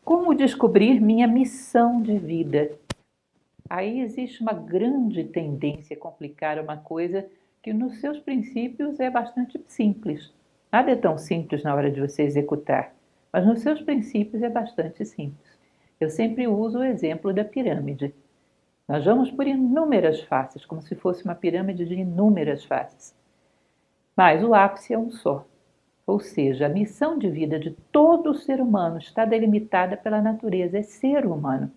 Como descobrir minha missão de vida? Aí existe uma grande tendência a complicar uma coisa que nos seus princípios é bastante simples. Nada é tão simples na hora de você executar, mas nos seus princípios é bastante simples. Eu sempre uso o exemplo da pirâmide. Nós vamos por inúmeras faces, como se fosse uma pirâmide de inúmeras faces. Mas o ápice é um só. Ou seja, a missão de vida de todo ser humano está delimitada pela natureza, é ser humano.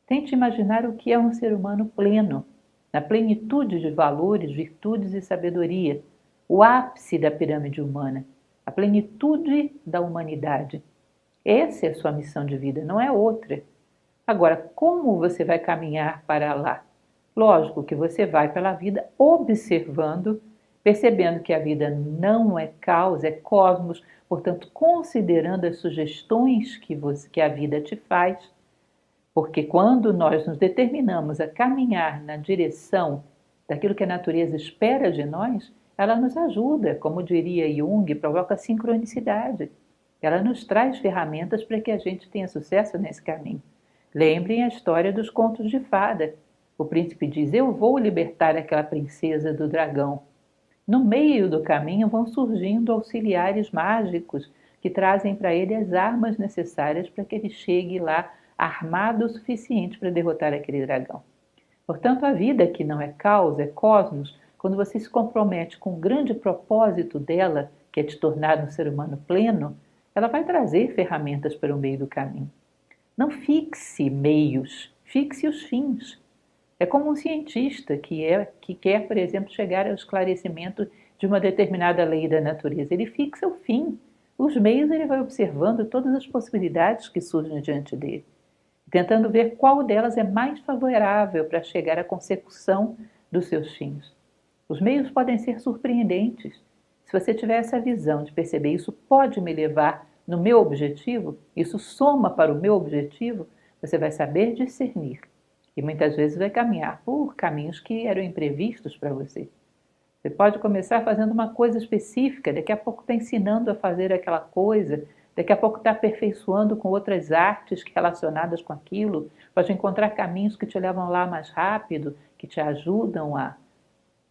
Tente imaginar o que é um ser humano pleno, na plenitude de valores, virtudes e sabedoria, o ápice da pirâmide humana, a plenitude da humanidade. Essa é a sua missão de vida, não é outra. Agora, como você vai caminhar para lá? Lógico que você vai pela vida observando, percebendo que a vida não é caos, é cosmos, portanto, considerando as sugestões que a vida te faz, porque quando nós nos determinamos a caminhar na direção daquilo que a natureza espera de nós, ela nos ajuda, como diria Jung, provoca sincronicidade. Ela nos traz ferramentas para que a gente tenha sucesso nesse caminho. Lembrem a história dos contos de fada. O príncipe diz: eu vou libertar aquela princesa do dragão. No meio do caminho vão surgindo auxiliares mágicos que trazem para ele as armas necessárias para que ele chegue lá armado o suficiente para derrotar aquele dragão. Portanto, a vida que não é caos, é cosmos, quando você se compromete com o grande propósito dela, que é te tornar um ser humano pleno, ela vai trazer ferramentas para o meio do caminho. Não fixe meios, fixe os fins. É como um cientista que quer, por exemplo, chegar ao esclarecimento de uma determinada lei da natureza. Ele fixa o fim. Os meios ele vai observando todas as possibilidades que surgem diante dele, tentando ver qual delas é mais favorável para chegar à consecução dos seus fins. Os meios podem ser surpreendentes. Se você tiver essa visão de perceber isso pode me levar no meu objetivo, isso soma para o meu objetivo, você vai saber discernir. E muitas vezes vai caminhar por caminhos que eram imprevistos para você. Você pode começar fazendo uma coisa específica, daqui a pouco está ensinando a fazer aquela coisa, daqui a pouco está aperfeiçoando com outras artes relacionadas com aquilo, pode encontrar caminhos que te levam lá mais rápido, que te ajudam a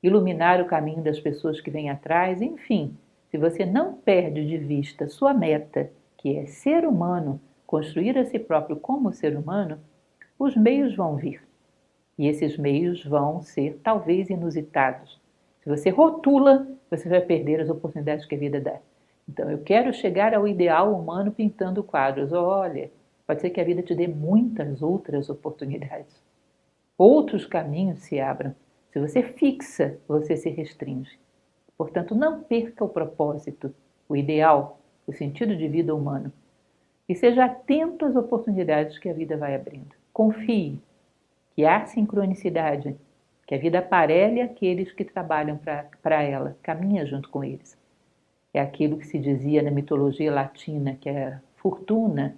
iluminar o caminho das pessoas que vêm atrás, enfim. Se você não perde de vista sua meta, que é ser humano, construir a si próprio como ser humano, os meios vão vir. E esses meios vão ser talvez inusitados. Se você rotula, você vai perder as oportunidades que a vida dá. Então, eu quero chegar ao ideal humano pintando quadros. Olha, pode ser que a vida te dê muitas outras oportunidades. Outros caminhos se abram. Se você fixa, você se restringe. Portanto, não perca o propósito, o ideal, o sentido de vida humano. E seja atento às oportunidades que a vida vai abrindo. Confie que há sincronicidade, que a vida aparelha aqueles que trabalham para ela, caminha junto com eles. É aquilo que se dizia na mitologia latina, que a fortuna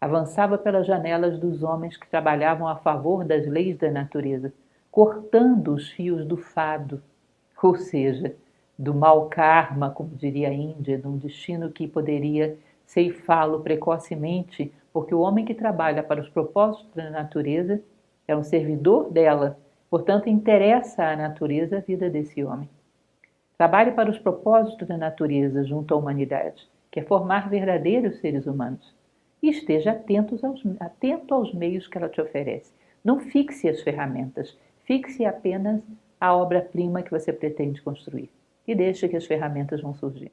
avançava pelas janelas dos homens que trabalhavam a favor das leis da natureza, cortando os fios do fado, ou seja, do mau karma, como diria a Índia, de um destino que poderia ceifá-lo precocemente, porque o homem que trabalha para os propósitos da natureza é um servidor dela, portanto interessa à natureza a vida desse homem. Trabalhe para os propósitos da natureza junto à humanidade, que é formar verdadeiros seres humanos. E esteja atento aos meios que ela te oferece. Não fixe as ferramentas, fixe apenas a obra-prima que você pretende construir. E deixe que as ferramentas vão surgindo.